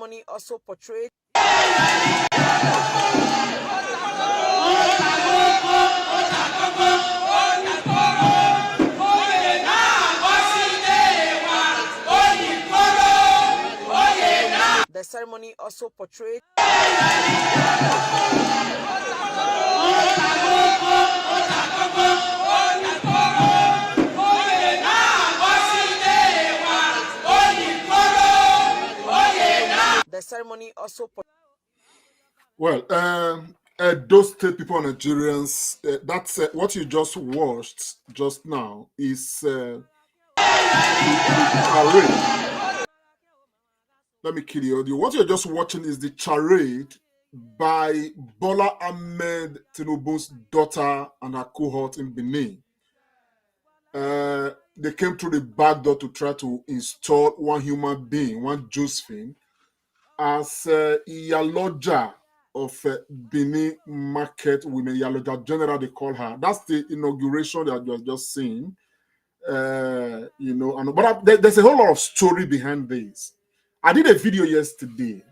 ceremony also portrayed the ceremony also portrayed the ceremony also those state people, Nigerians, that's what you just watched just now is the charade. Let me kill you. What you're just watching is the charade by Bola Ahmed Tinubu's daughter and her cohort in Benin. They came through the back door to try to install one human being, one Josephine, as Iyaloja of Benin market women, Iyaloja General, they call her. That's the inauguration that you have just seen. But there's a whole lot of story behind this. I did a video yesterday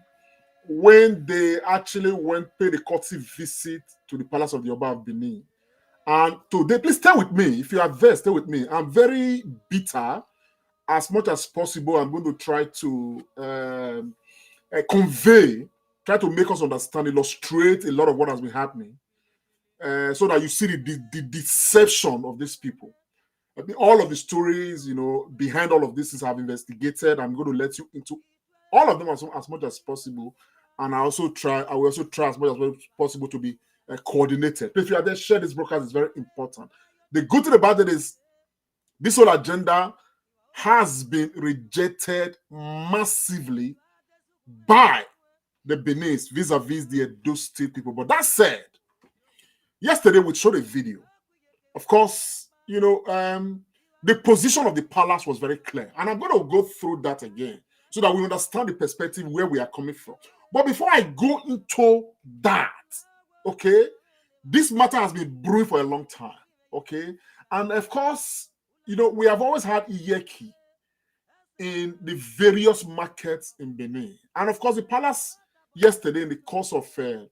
when they actually paid a courtesy visit to the palace of the Oba of Benin. And today, please stay with me. If you are there, stay with me. I'm very bitter. As much as possible, I'm going to try to try to make us understand, illustrate a lot of what has been happening, so that you see the deception of these people. All of the stories, behind all of this is I've investigated. I'm going to let you into all of them as much as possible, and I will also try as much as possible to be coordinated. If you are there, share this broadcast. It's very important. The good thing about it is this whole agenda has been rejected massively by the Benins vis-a-vis the Edo State people. But that said, yesterday we showed a video. Of course, the position of the palace was very clear. And I'm going to go through that again so that we understand the perspective where we are coming from. But before I go into that, okay, this matter has been brewing for a long time, okay? And of course, we have always had Iyeki in the various markets in Benin. And of course, the palace yesterday, in the course of the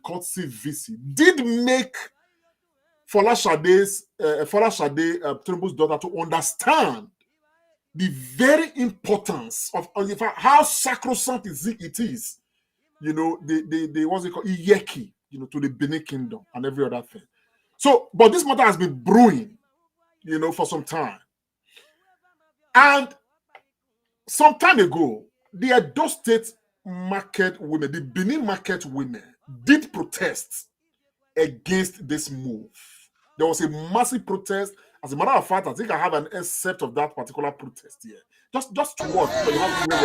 courtesy visit, did make Folashade, Tinubu's daughter, to understand the very importance of how sacrosanct it is, the what's it called, Iyeki, to the Benin Kingdom and every other thing. So, but this matter has been brewing, for some time. And some time ago, the Edo State market women, the Benin market women, did protest against this move. There was a massive protest. As a matter of fact, I think I have an excerpt of that particular protest here. Just to watch, so you have to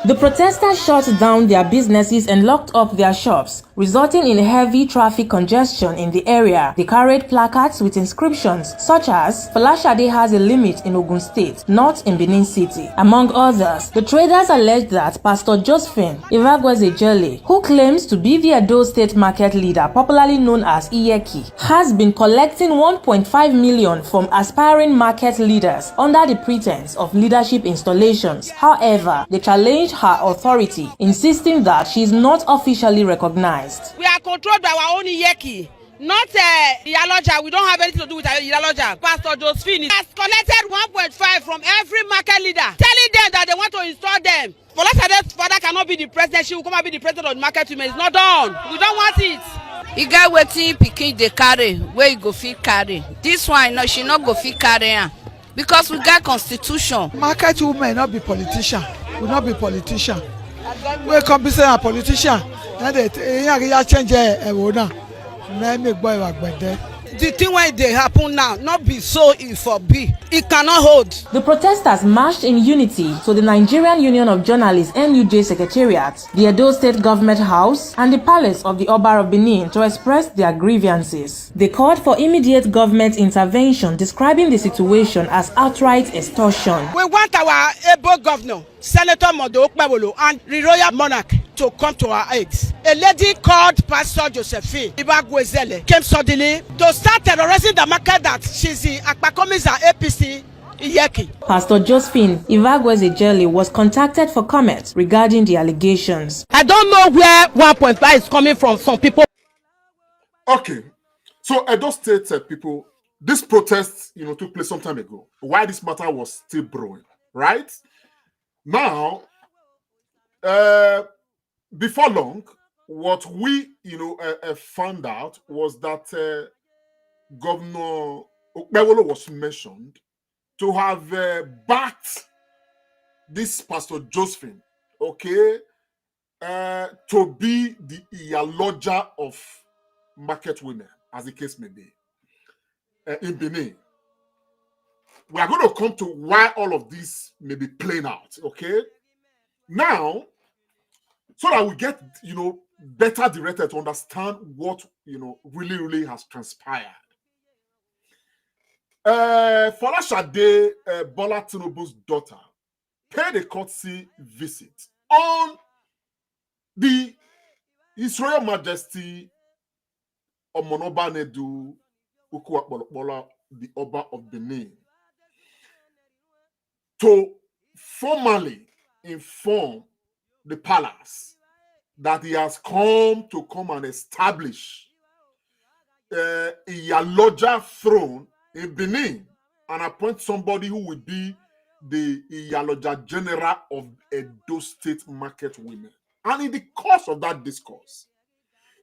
The protesters shut down their businesses and locked up their shops, resulting in heavy traffic congestion in the area. They carried placards with inscriptions such as "Folashade has a limit in Ogun State, not in Benin City." Among others, the traders alleged that Pastor Josephine Ivagwezejele, who claims to be the Edo State market leader, popularly known as Iyeki, has been collecting 1.5 million from aspiring market leaders under the pretense of leadership installations. However, they challenged her authority, insisting that she is not officially recognized. We are controlled by our own Iyeki, not Iyaloja. We don't have anything to do with Iyaloja. Pastor Josephine has collected 1.5 from every market leader, telling them that they want to install them. Folashade's father cannot be the president. She will come and be the president of the market women. It's not done. We don't want it. You get wetin pikin dey carry, where you go fit carry. This one, she not go fit carry am. Because we got constitution. Market women not be politician. We not be politician. We come be say a politician. And they change make boy the thing when they happen now, not be so it for be. It cannot hold. The protesters marched in unity to the Nigerian Union of Journalists (NUJ) Secretariat, the Edo State Government House, and the Palace of the Oba of Benin to express their grievances. They called for immediate government intervention, describing the situation as outright extortion. We want our able governor, Senator Okpebholo, and the royal monarch to come to our aid. a lady called Pastor Josephine Ibagwezele came suddenly to start terrorizing the market that she's the Akpakomiza APC Iyeki. Pastor Josephine Ibagwezele was contacted for comment regarding the allegations. I don't know where 1.5 is coming from. Some people. Okay, so Edo State people, this protest, took place some time ago. Why this matter was still brewing, right? Now, before long, what we, found out was that Governor Okpebholo was mentioned to have backed this Pastor Josephine, okay, to be the Iyaloja of market women, as the case may be, in Benin. We are going to come to why all of this may be playing out, okay? Now, so that we get, better directed to understand what, really has transpired. Folashade Bola Tinubu's daughter paid a courtesy visit on His Royal Majesty Omonoba Nedu Okpebholo, the Oba of Benin, to formally inform the palace that he has come and establish Iyaloja throne in Benin and appoint somebody who will be the Iyaloja general of Edo State market women. And in the course of that discourse,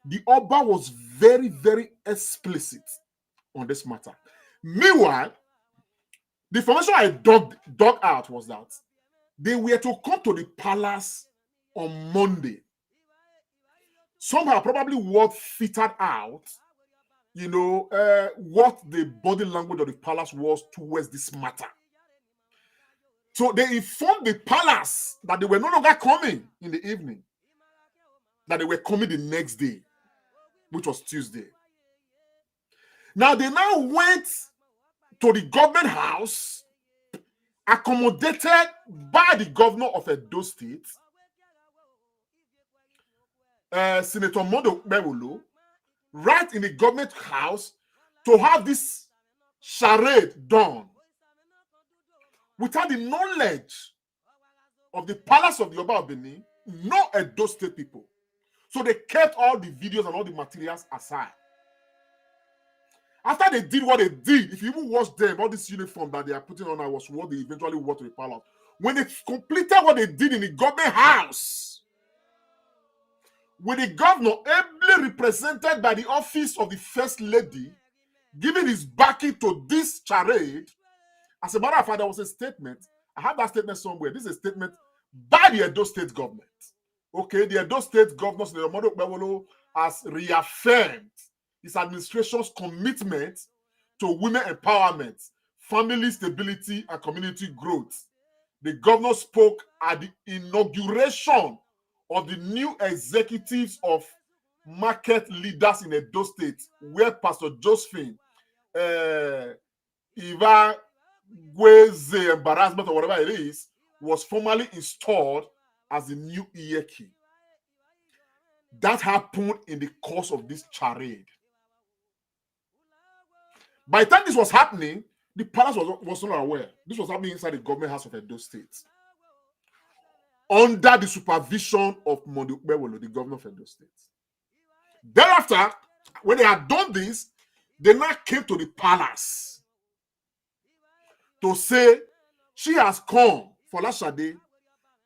the Oba was very, very explicit on this matter. Meanwhile, the information I dug out was that they were to come to the palace on Monday. Somehow, probably what fitted out, what the body language of the palace was towards this matter. So they informed the palace that they were no longer coming in the evening, that they were coming the next day, which was Tuesday. Now they went to the government house, accommodated by the governor of Edo State, Senator Mondo Okpebholo, right in the government house, to have this charade done without the knowledge of the palace of the Oba of Benin, no Edo State people. So they kept all the videos and all the materials aside. After they did what they did, if you even watch them, all this uniform that they are putting on was what they eventually wore to the palace. When they completed what they did in the government house, with the governor ably represented by the office of the First Lady, giving his backing to this charade, as a matter of fact, there was a statement. I have that statement somewhere. This is a statement by the Edo State government. Okay, the Edo State governor, Senator Mondo Okpebholo, has reaffirmed his administration's commitment to women empowerment, family stability, and community growth. The governor spoke at the inauguration of the new executives of market leaders in Edo State, where Pastor Josephine, Ibagwezele embarrassment or whatever it is, was formally installed as the new Iyeki. That happened in the course of this charade. By the time this was happening, the palace was not aware. This was happening inside the government house of Edo State, under the supervision of Mondo Okpebholo, the governor of Edo State. Thereafter, when they had done this, they now came to the palace to say she has come, Folashade,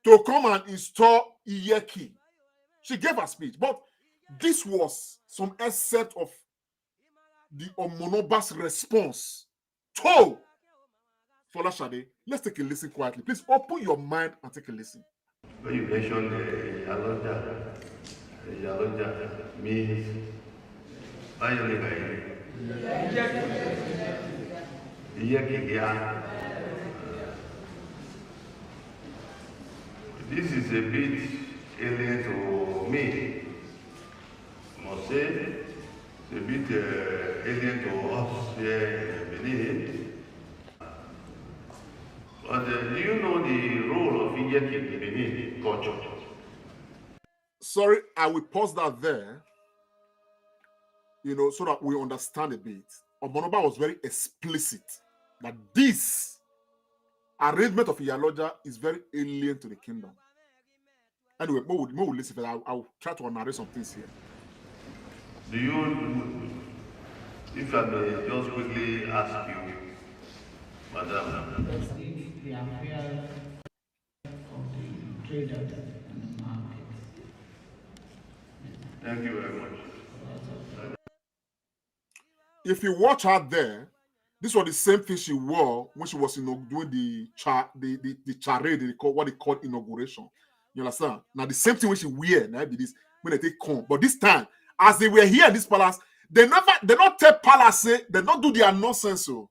to come and install Iyeki. She gave her speech, but this was some excerpt of the Omonoba's response to Folashade. Let's take a listen quietly. Please open your mind and take a listen. When you mentioned Iyaloja means this is a bit alien to me. I must say, it's a bit alien to us here in Benin. But do you know the role of Iyeki in Benin culture? sorry, I will pause that there, so that we understand a bit. Obonoba was very explicit that this arrangement of Iyaloja is very alien to the kingdom. Anyway, more will listen, but I'll try to narrate some things here. Do you, if I may just quickly ask you, Madam, the affairs of the traders and the markets. thank you very much. If you watch her there, this was the same thing she wore when she was doing the charade, what they call inauguration. You understand? Now the same thing when she wear, now be this when they take come. But this time, as they were here in this palace, they not tell palace, they don't do their nonsense. So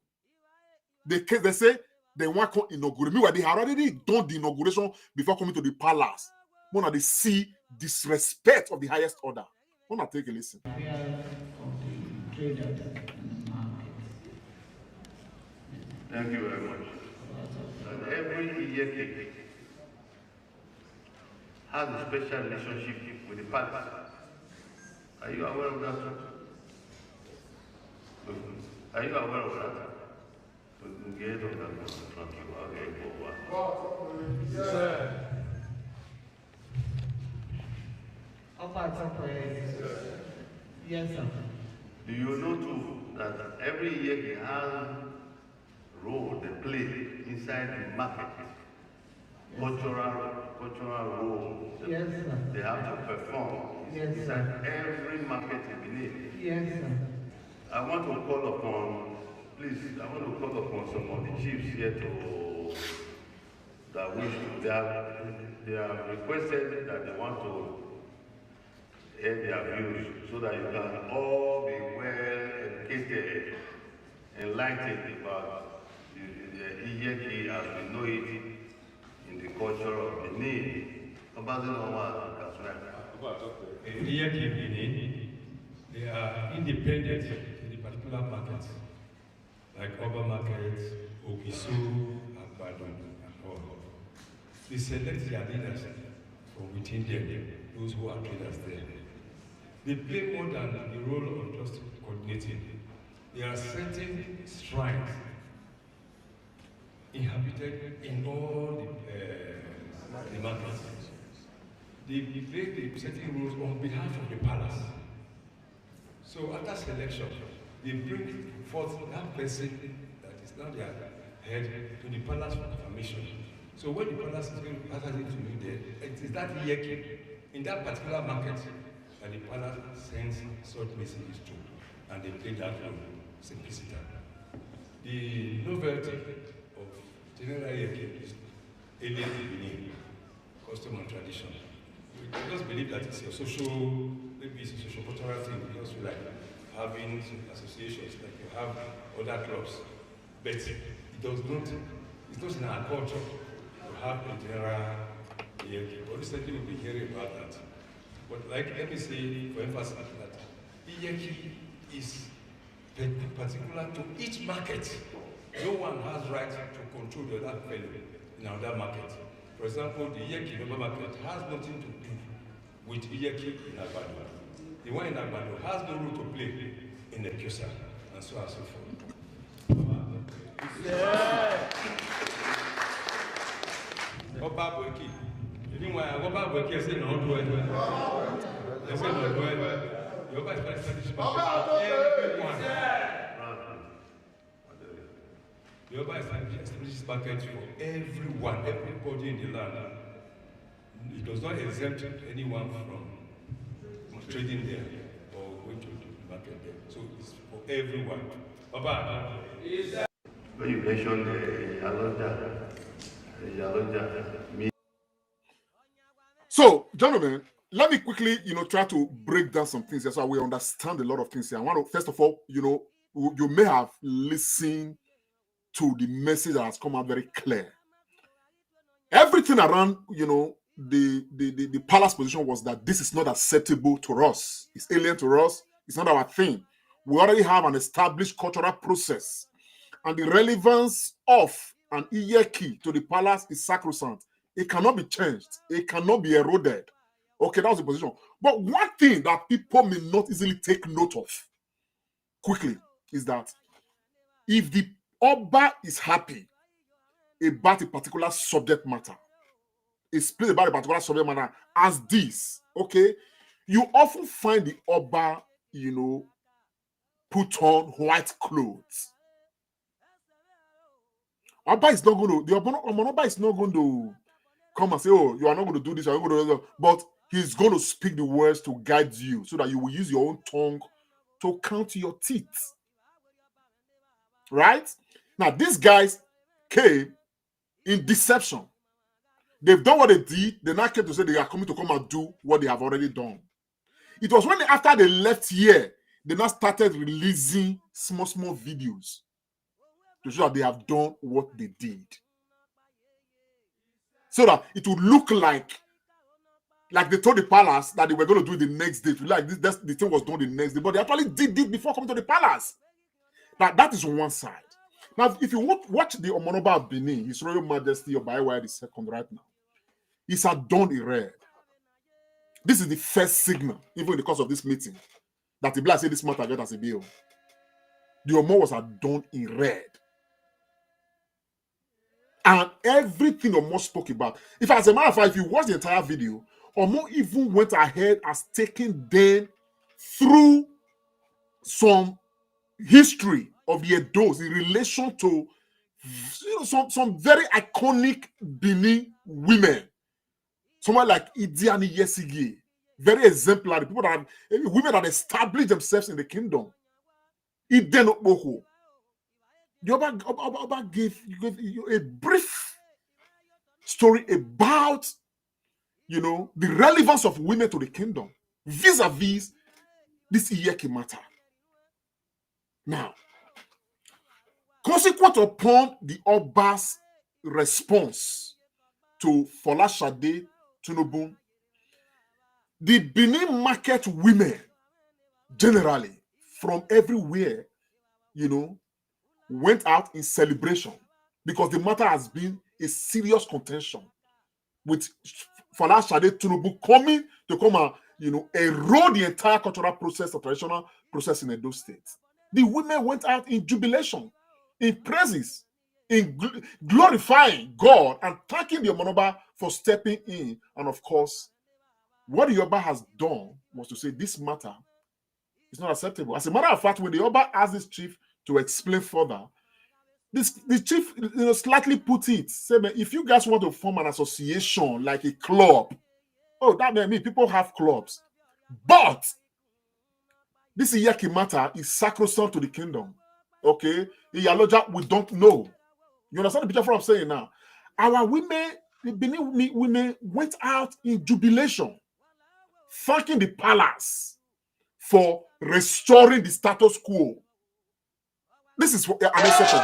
they say they want to inaugurate. Meanwhile, they had already done the inauguration before coming to the palace. When they see disrespect of the highest order. When I take a listen. Affairs of the traders and the markets. Thank you very much. And every year has a special relationship with the palace. Are you aware of that? Are you aware of that? We get on that from you. Sir. Yes, sir. Do you know too that every year he has role they play inside the market? Cultural role. Yes, sir. They have to perform inside every market in Benin. Yes, sir. I want to call upon, please, I want to call upon some of the chiefs here that wish to, they have requested that they want to hear their views so that you can all be well educated, enlightened about the Iyeki as we know it in the culture of Benin. Iyeki Benin, they are independent in the particular markets, like urban markets, Ogisu, Agbado, and all. They select their leaders from within them, those who are traders there. They play more than the role of just coordinating. There are certain shrines inhabited in all the markets. They play the certain roles on behalf of the palace. So after selection, they bring forth that person that is now their head to the palace for affirmation. So when the palace is going to pass it to you there, it is that Iyeki in that particular market that the palace sends such messages to, and they play that role, simplicity. The novelty of General Iyeki is alien to Benin, custom and tradition. We just believe that it's a social, maybe it's a social cultural thing, because we like having associations, like you have other clubs, but it does not, it's not in our culture to have a general Iyeki. But recently we've been hearing about that. But like, let me say for emphasis that Iyeki is particular to each market. No one has right to control the other fellow in another market. For example, the Iyeki in the market has nothing to do with Iyeki in Agbado. The one in Agbado has no role to play in the Kyosa, and so on and so forth. Oba Boyki. Meanwhile, Oba Boyki is saying no do it. They say no do it. The Oba is trying to establish the Oba is trying to establish market for everyone, everybody in the land. It does not exempt anyone from trading there or going to the market there. So it's for everyone. Oba. When you mentioned Iyaloja, So, gentlemen, let me quickly, try to break down some things here so we understand a lot of things here. I want to, first of all, you may have listened to the message that has come out very clear. Everything around, the palace position was that this is not acceptable to us. It's alien to us. It's not our thing. We already have an established cultural process, and the relevance of an Iyeki to the palace is sacrosanct. It cannot be changed. It cannot be eroded. Okay, that was the position. But one thing that people may not easily take note of quickly is that if the Oba is happy about a particular subject matter, is pleased about a particular subject matter as this, okay, you often find the Oba, put on white clothes. Oba is not going to, the Oba is not going to come and say, oh, you are not going to do this, you are not going to do that. But he's going to speak the words to guide you so that you will use your own tongue to count your teeth. Right? Now, these guys came in deception. They've done what they did. They now came to say they are coming to come and do what they have already done. It was when after they left here, they now started releasing small videos to show that they have done what they did. So that it would look like they told the palace that they were going to do it the next day. Like the thing was done the next day, but they actually did it before coming to the palace. Now, that is one side. Now, if you watch the Omonoba of Benin, His Royal Majesty Oba Iwaya II right now, he's adorned in red. This is the first signal, even in the course of this meeting, that the black say this matter get as a bill. The Omo was adorned in red. And everything Omo spoke about. If as a matter of fact, if you watch the entire video, Omo even went ahead as taking them through some history of the Edos in relation to some very iconic Benin women. Someone like Idiani Yesige, very exemplary, women that established themselves in the kingdom. Iden Okpebholo. The Oba gave a brief story about, the relevance of women to the kingdom vis-a-vis this Iyeki matter. Now, consequent upon the Oba's response to Folashade Tinubu, the Benin market women generally from everywhere, went out in celebration because the matter has been a serious contention with Folashade Tinubu coming to come and, erode the entire cultural process, or traditional process in Edo State. The women went out in jubilation, in praises, in glorifying God and thanking the Omonoba for stepping in. And of course, what the Oba has done was to say this matter is not acceptable. As a matter of fact, when the Oba asked this chief to explain further, the chief slightly put it, say, if you guys want to form an association like a club, oh, that may mean people have clubs. But this Iyeki matter is sacrosanct to the kingdom. Okay? Iyaloja, we don't know. You understand the picture from what I'm saying now? Our women, the Benin women, went out in jubilation, thanking the palace for restoring the status quo. This is what an exception.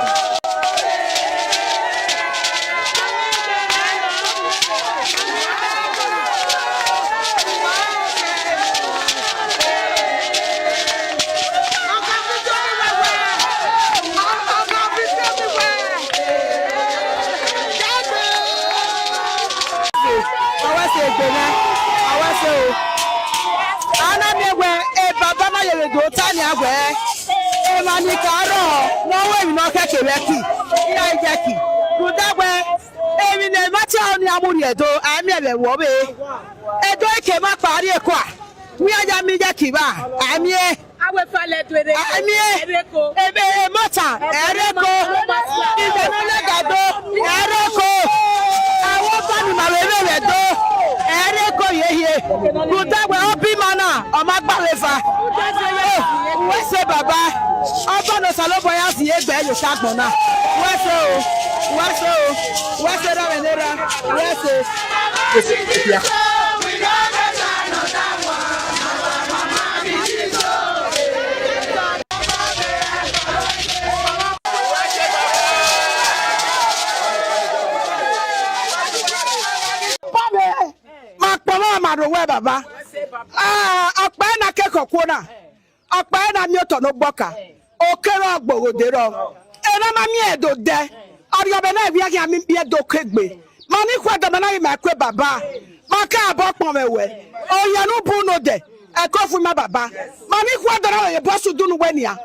Oh, ya no puno de. A coffee my baba. Mani quadra your boss to do when ya.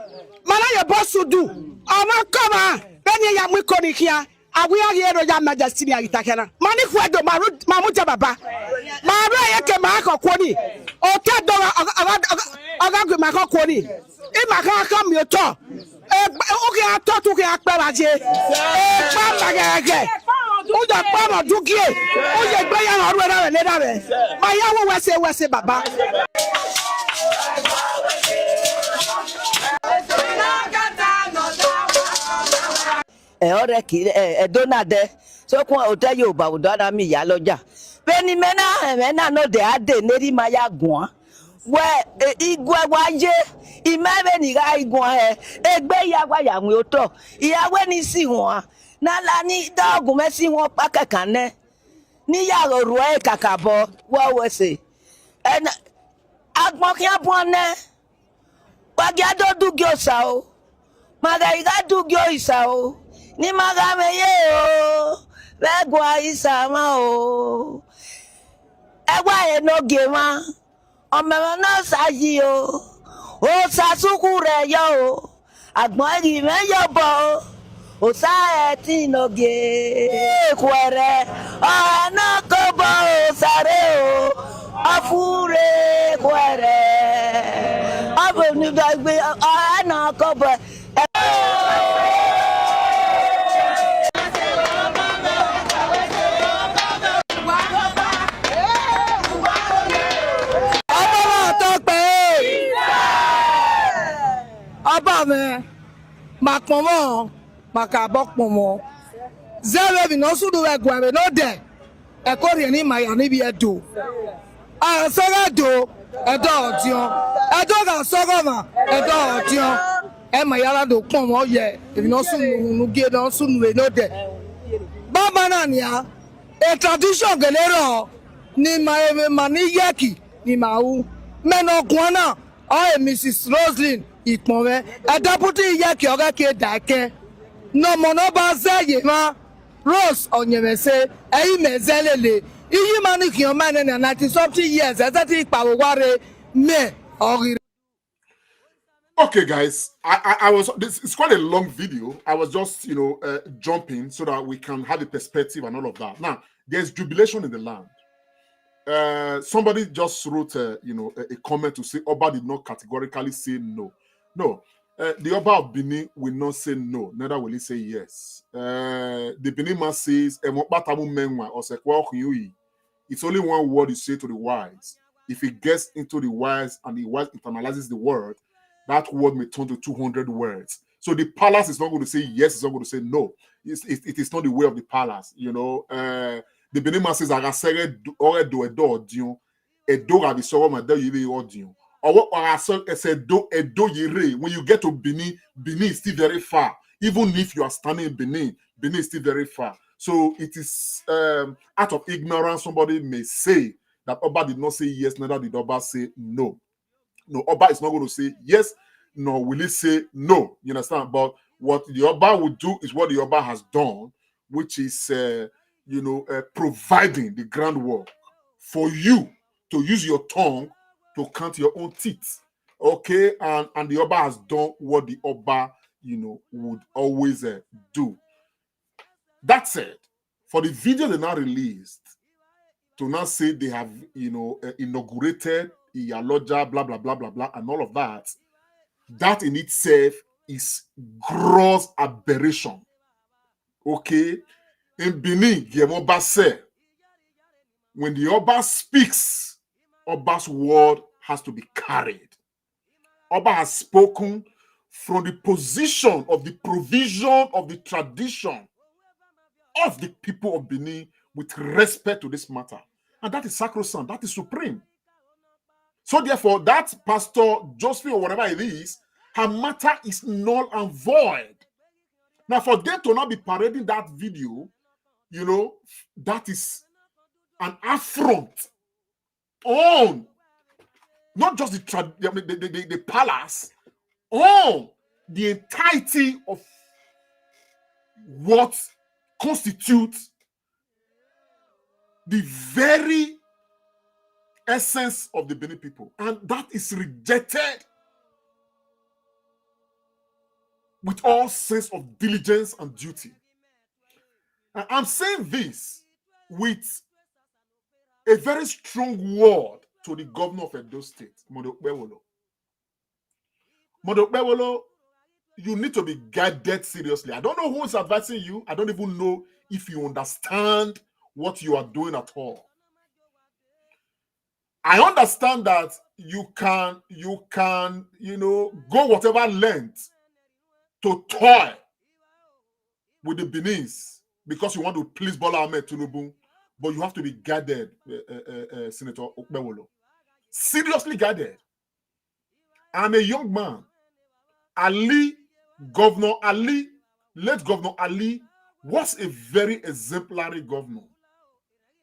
Mana your boss to do. Oh, my come on. Then ya we call here. I will hear your majesty. Itakana. Mani quadra mamuta baba. Mara yake mako kwoni. O kadora aga mako kwoni. E maka kam yo to. Oge ato to ke akparaje. Pa magage. O ja pa mo dukie. O ye gbe ya oru era le da be. Ma ya wo wese baba. Ore ki donade so kun hotel Yoruba odara mi Iyaloja beni mena no de ade neri maya gun we igwe waje imebe ni ga igun egbe yawa ya wi oto iyawe ni si won na la ni dogun me si won pa kankan ne ni yaro ru e kakabo wo wese en agbon ki abon ne wa ga do dugi osa o maga iga dugi oisa o ni magame ye o begwa isama o ewa enoge ma omeme na sayi o sasuku re yo o agbon ri me yo bo o sa etinoge kwere ana ko bo o sare o afure kwere abonu dagbe ana ko bo me makpomo makabokpomo zero bi no sudu egwa be no de e ko ri ni maya ni bi edo a soro do edo otion edo ga soro ma edo otion e maya do pomo ye bi no sunu nu ge no sunu we no de baba na ni a e tradition gelero ni ma ni yeki ni mau meno kwana o Mrs. Roslyn Iponwe a deputy yeki oga ke dake no monoba zeye ma Rose onyemese eyi mezelele iyi mani ki o mane na 90 something years ezati ipawo ware me ori. Okay, guys, I was, it's quite a long video. I was just, jumping so that we can have a perspective and all of that. Now, there's jubilation in the land. Somebody just wrote, a comment to say Oba did not categorically say no. No, the Oba of Benin will not say no, neither will he say yes. The Benin man says, it's only one word you say to the wise. If he gets into the wise and the wise internalizes the word, that word may turn to 200 words. So the palace is not going to say yes, it's not going to say no. It is not the way of the palace, The Benin man says, when you get to Benin, Benin is still very far. Even if you are standing in Benin, Benin is still very far. So it is out of ignorance, somebody may say that Oba did not say yes, neither did Oba say no. No, Oba is not going to say yes, nor will he say no. You understand? But what the Oba will do is what the Oba has done, which is, providing the groundwork for you to use your tongue to count your own teeth. Okay? And the Oba has done what the Oba, would always do. That said, for the video they now released, to now say they have, inaugurated Iyaloja, blah, blah, blah, blah, blah, and all of that, that in itself is gross aberration. Okay? In Benin, Oba said, when the Oba speaks, Oba's word has to be carried. Oba has spoken from the position of the provision of the tradition of the people of Benin with respect to this matter. And that is sacrosanct, that is supreme. So therefore, that Pastor Josephine or whatever it is, her matter is null and void. Now, for them to not be parading that video, that is an affront on not just the palace, on the entirety of what constitutes the very essence of the Benin people, and that is rejected with all sense of diligence and duty. And I'm saying this with a very strong word to the governor of Edo State, Okpebholo. Okpebholo, you need to be guided seriously. I don't know who is advising you. I don't even know if you understand what you are doing at all. I understand that you can, go whatever length to toy with the Benins because you want to please Bola Ahmed Tinubu, but you have to be guided, Senator Okpebholo. Seriously guided. I'm a young man. Late Governor Ali was a very exemplary governor.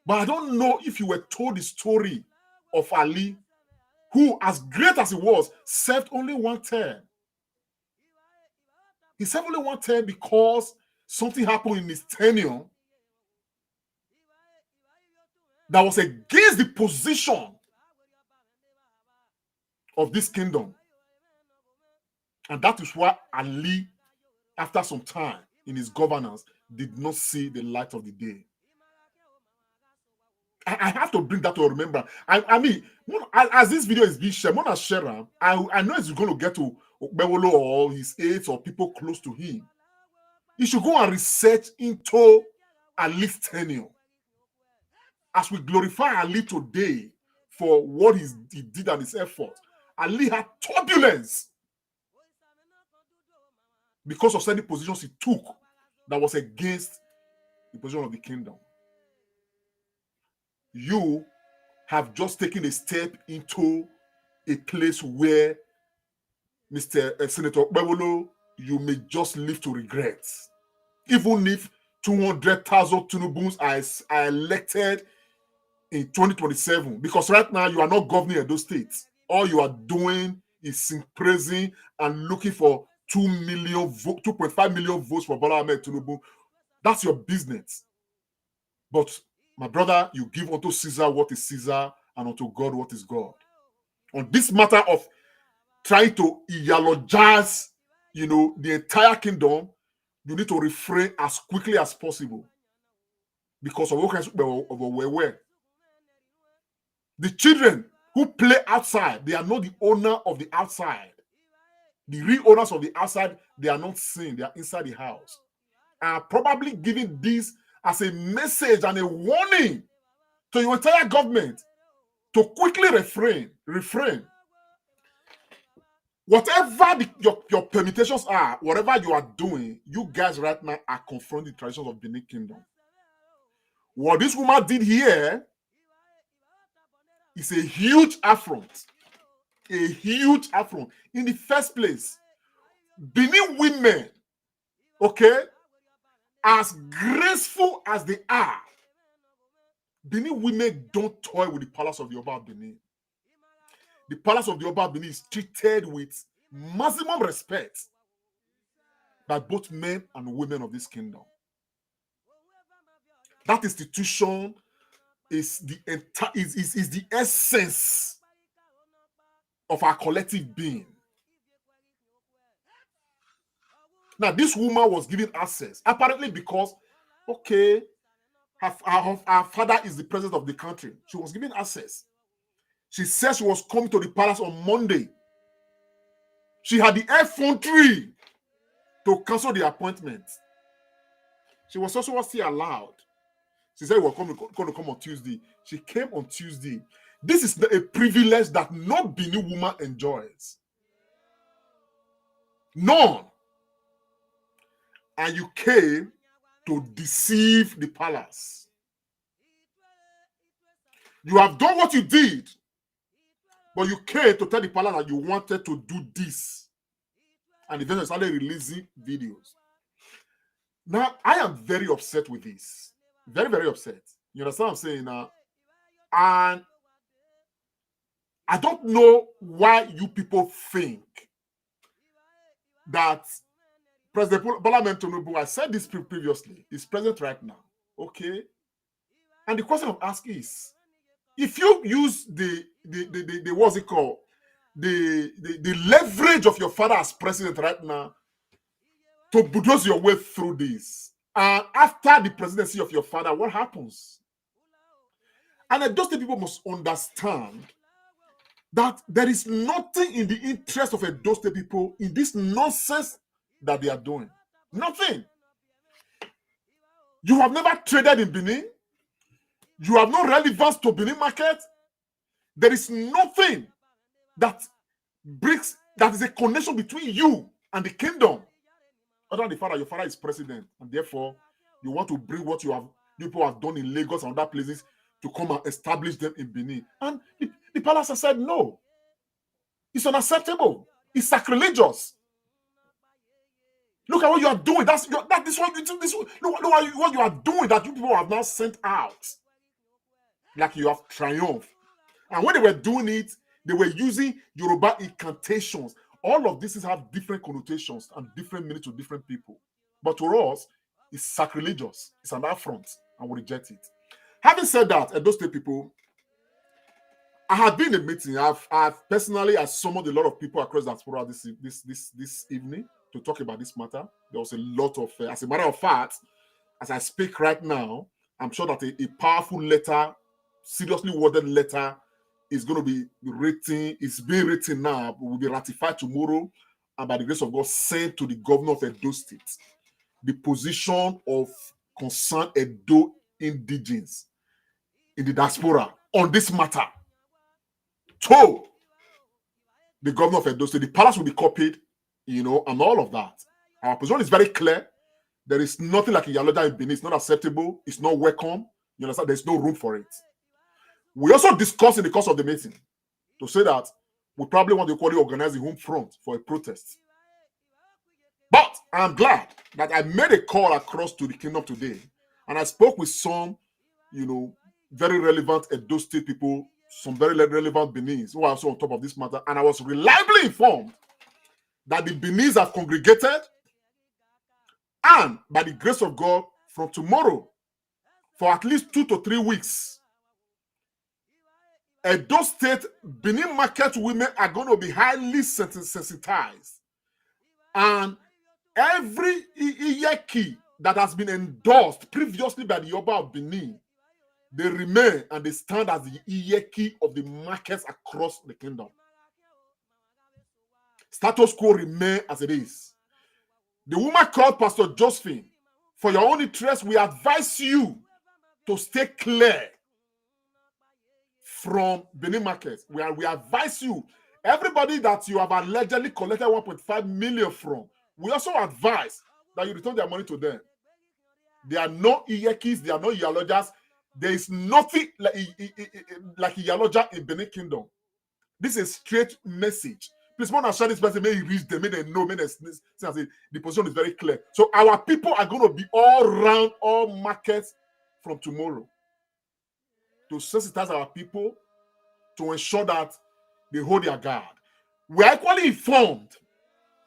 But I don't know if you were told the story of Ali, who, as great as he was, served only one term. He served only one term because something happened in his tenure that was against the position of this kingdom. And that is why Ali, after some time in his governance, did not see the light of the day. I have to bring that to remembrance. I mean, as this video is being shared, I know it's going to get to Okpebholo or his aides or people close to him. You should go and research into Ali's tenure. As we glorify Ali today for what he did and his effort, Ali had turbulence because of certain positions he took that was against the position of the kingdom. You have just taken a step into a place where, Mr. Senator Okpebholo, you may just live to regret. Even if 200,000 Tinubus are elected in 2027, because right now you are not governing Edo State. All you are doing is praising and looking for 2.5 million votes for Bola Ahmed Tinubu. That's your business. But my brother, you give unto Caesar what is Caesar and unto God what is God. On this matter of trying to Iyaloja, the entire kingdom, you need to refrain as quickly as possible because of all kinds of where. The children who play outside, they are not the owner of the outside. The real owners of the outside, they are not seen, they are inside the house. I'm probably giving this as a message and a warning to your entire government to quickly refrain. Whatever your permutations are, whatever you are doing, you guys right now are confronting the traditions of Benin Kingdom. What this woman did here is a huge affront. A huge affront. In the first place, Benin women, okay, as graceful as they are, Benin women don't toy with the palace of the Oba of Benin. The palace of the Oba of Benin is treated with maximum respect by both men and women of this kingdom. That institution is the essence of our collective being. Now, this woman was given access, apparently because, okay, her father is the president of the country. She was given access. She said she was coming to the palace on Monday. She had the effrontery to cancel the appointment. She was also still allowed. She said we were going to come on Tuesday. She came on Tuesday. This is a privilege that no Benin woman enjoys. None. And you came to deceive the palace. You have done what you did, but you came to tell the palace that you wanted to do this. And eventually started releasing videos. Now, I am very upset with this. Very, very upset. You understand what I'm saying now? And I don't know why you people think that President Bola Ahmed Tinubu, I said this previously, is present right now. Okay? And the question of ask is if you use the what's it called, the leverage of your father as president right now to bulldoze your way through this, and after the presidency of your father, what happens? And those people must understand that there is nothing in the interest of those people in this nonsense that they are doing. Nothing. You have never traded in Benin. You have no relevance to Benin market. There is nothing that is a connection between you and the kingdom. Other than the fact that your father is president, and therefore you want to bring what people have done in Lagos and other places to come and establish them in Benin. And the palace has said no. It's unacceptable. It's sacrilegious. Look at what you are doing. Look what you are doing that you people have now sent out. Like you have triumphed. And when they were doing it, they were using Yoruba incantations. All of these have different connotations and different meanings to different people. But to us, it's sacrilegious. It's an affront, and we reject it. Having said that, those state people, I have been in a meeting. I've personally summoned a lot of people across the diaspora this evening to talk about this matter. There was a lot of, as a matter of fact, as I speak right now, I'm sure that a powerful letter, seriously worded letter, is going to be written. It's being written now, will be ratified tomorrow, and by the grace of God, sent to the governor of Edo State. The position of concerned Edo indigenes in the diaspora on this matter. To the governor of Edo State, the palace will be copied, and all of that. Our position is very clear. There is nothing like Iyaloja in Benin. It's not acceptable. It's not welcome. You understand? There's no room for it. We also discussed in the course of the meeting to say that we probably want to equally organize the home front for a protest. But I'm glad that I made a call across to the kingdom today, and I spoke with some, very relevant Edo State people, some very relevant Benins who are also on top of this matter, and I was reliably informed that the Benins have congregated, and by the grace of God, from tomorrow, for at least 2 to 3 weeks, Edo State Benin market women are going to be highly sensitized, and every Iyeki that has been endorsed previously by the Oba of Benin, they remain and they stand as the Iyeki of the markets across the kingdom. Status quo remain as it is. The woman called Pastor Josephine, for your own interest, we advise you to stay clear from Benin markets. We advise you, everybody that you have allegedly collected 1.5 million from, we also advise that you return their money to them. There are no Iyekis, there are no Iyalojas. There is nothing like Iyaloja in Benin Kingdom. This is a straight message. Please, want to share this message, may it reach them, may they know, the position is very clear. So our people are going to be all around all markets from tomorrow to sensitize our people, to ensure that they hold their guard. We are equally informed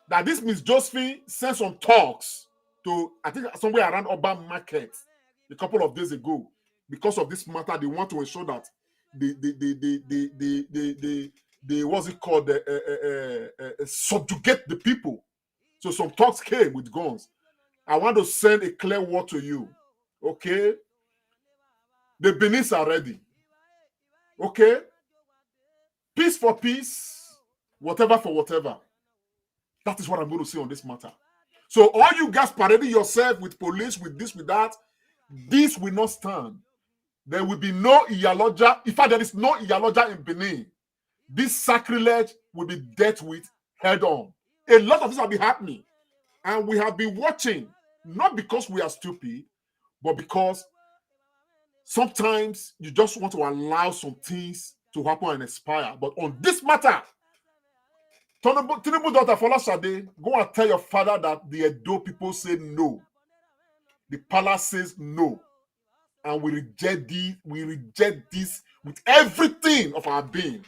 that this Miss Josephine sent some talks to, I think, somewhere around Urban Market a couple of days ago. Because of this matter, they want to ensure that they what's it called, subjugate the people. So some talks came with guns. I want to send a clear word to you. Okay? The Benins are ready. Okay? Peace for peace, whatever for whatever. That is what I'm going to say on this matter. So all you guys parading yourself with police, with this, with that, this will not stand. There will be no Iyaloja. In fact, there is no Iyaloja in Benin. This sacrilege will be dealt with head on. A lot of this will be happening. And we have been watching, not because we are stupid, but because sometimes you just want to allow some things to happen and expire. But on this matter, Tinubu daughter Fola Sade, go and tell your father that the Edo people say no. The palace says no. And we reject this with everything of our being.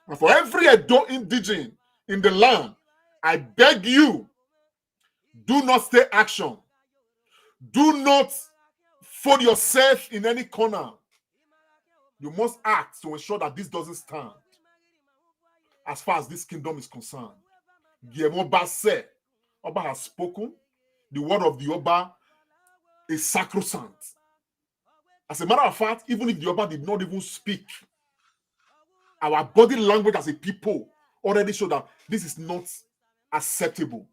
And for every Edo indigene in the land, I beg you, do not stay action. Do not fold yourself in any corner. You must act to ensure that this doesn't stand as far as this kingdom is concerned. Oba said, Oba has spoken. The word of the Oba is sacrosanct. As a matter of fact, even if the Oba did not even speak, our body language as a people already show that this is not acceptable.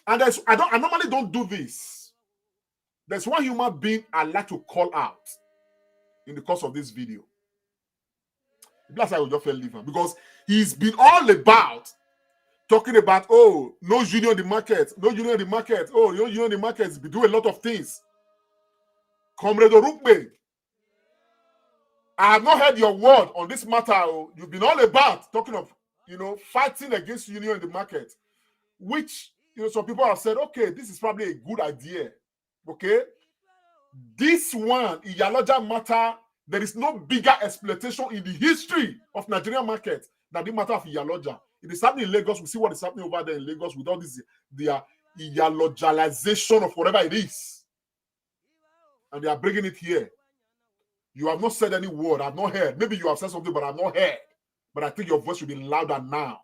And I normally don't do this. There's one human being I'd like to call out in the course of this video. That's why I will just leave him, because he's been all about talking about, oh, no union in the market, no union in the market, oh, no union in the market, be doing a lot of things. Comrade Orukbe, I have not heard your word on this matter. Oh. You've been all about talking of, fighting against union in the market, which, some people have said, okay, this is probably a good idea. Okay? This one, Iyaloja matter, there is no bigger exploitation in the history of Nigerian market than the matter of Iyaloja. It is happening in Lagos. We see what is happening over there in Lagos with all this, their Iyalojalization of whatever it is. And they are bringing it here. You have not said any word. I've not heard. Maybe you have said something, but I've not heard. But I think your voice will be louder now.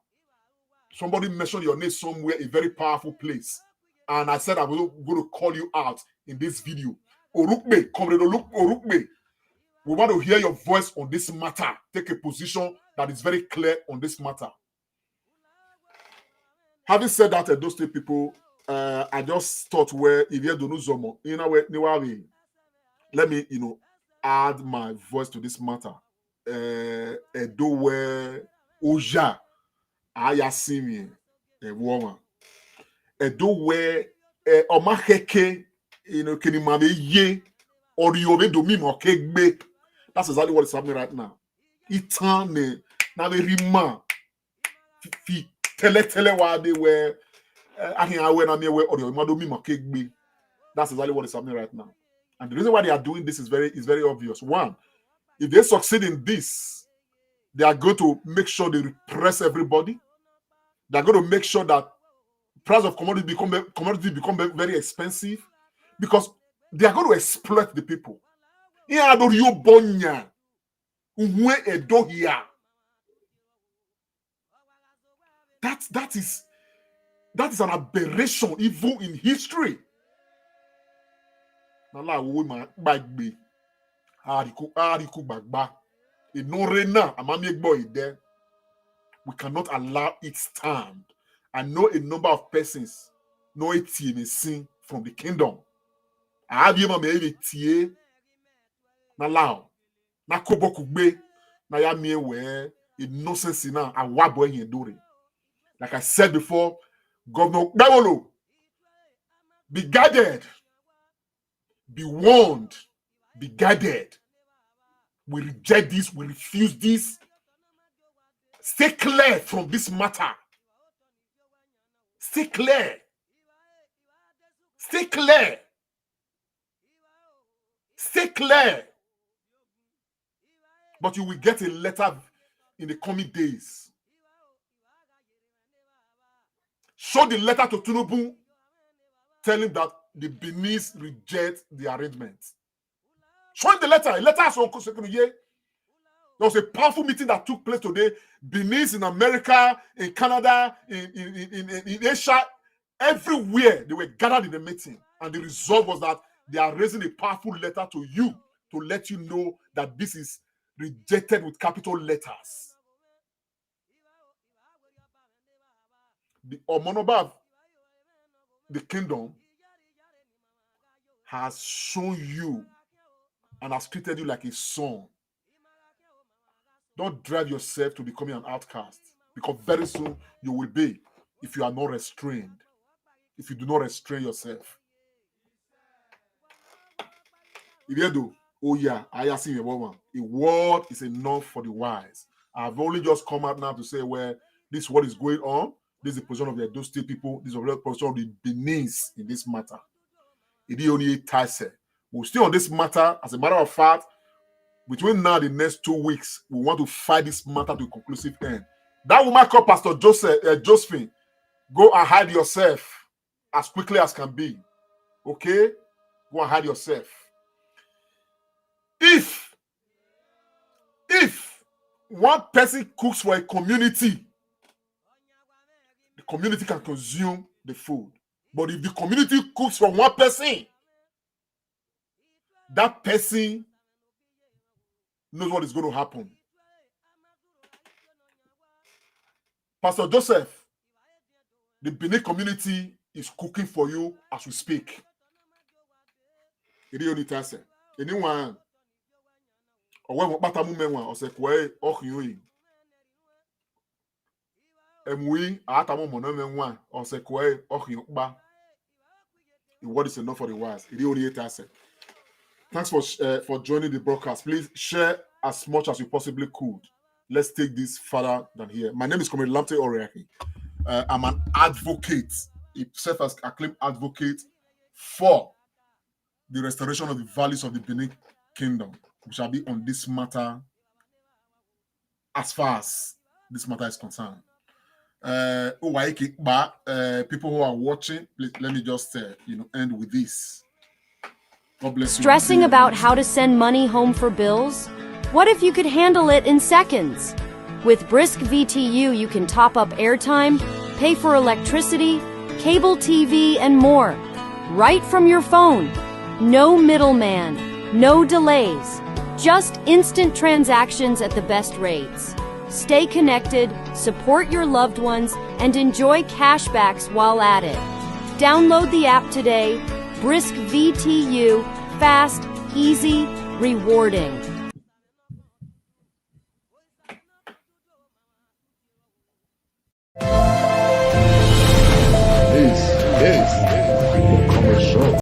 Somebody mentioned your name somewhere, a very powerful place. And I said I'm going to call you out in this video. Orukbe, Comrade Orukbe, we want to hear your voice on this matter. Take a position that is very clear on this matter. Having said that, those two people, I just thought where if you don't know Zomo, let me, add my voice to this matter. Do where Oja Ayasimi a woman. Do where Omaheke, Kenimame ye or you do me more cake bake. That's exactly what is happening right now. Itane na the rima fi tele wa de where I aware na me where or you do me more cake bake. That's exactly what is happening right now. And the reason why they are doing this is very obvious. One, if they succeed in this, they are going to make sure they repress everybody. They are going to make sure that price of commodity become very expensive, because they are going to exploit the people. That is an aberration even in history. We cannot allow it stand. I know a number of persons know it seen from the kingdom. I have you na lao na kobokugbe na ya mie we innocence na awabo hin dore. Like I said before, Governor Okpebholo, be guided, be warned, be guided. We reject this, we refuse this. Stay clear from this matter. Stay clear. Stay clear. Stay clear. But you will get a letter in the coming days. Show the letter to Tinubu, telling that the Benins reject the arrangement. Show him the letter. A letter has there was a powerful meeting that took place today. Benins in America, in Canada, in Asia, everywhere they were gathered in the meeting. And the result was that they are raising a powerful letter to you to let you know that this is rejected with capital letters. The Omonoba of the kingdom has shown you and has treated you like a son. Don't drive yourself to becoming an outcast, because very soon you will be if you are not restrained, if you do not restrain yourself. If you do, oh yeah, I see a woman. A word is enough for the wise. I've only just come out now to say, well, this is what is going on. This is the position of the Edo State people. This is the position of the Benins in this matter. It is only Taise. We'll stay on this matter. As a matter of fact, between now and the next 2 weeks, we want to fight this matter to a conclusive end. That woman called Pastor Josephine, go and hide yourself as quickly as can be. Okay? Go and hide yourself. If one person cooks for a community, the community can consume the food. But if the community cooks for one person, that person knows what is going to happen. Pastor Joseph, the Benin community is cooking for you as we speak. Anyone, or when Batamu Menwa or Sekwe or Yui. Emui, Atamu Monomenwa or Sekwe or Yuba. What is enough for the wise? Thanks for joining the broadcast. Please share as much as you possibly could. Let's take this further than here. My name is Comrade Lamte Oriaki. I'm an advocate, a self-acclaimed advocate for the restoration of the values of the Benin Kingdom. We shall be on this matter as far as this matter is concerned. People who are watching, please let me just end with this. God bless you. Stressing about how to send money home for bills? What if you could handle it in seconds? With Brisk VTU, you can top up airtime, pay for electricity, cable TV, and more. Right from your phone. No middleman, no delays. Just instant transactions at the best rates. Stay connected, support your loved ones, and enjoy cashbacks while at it. Download the app today. Brisk VTU, fast, easy, rewarding.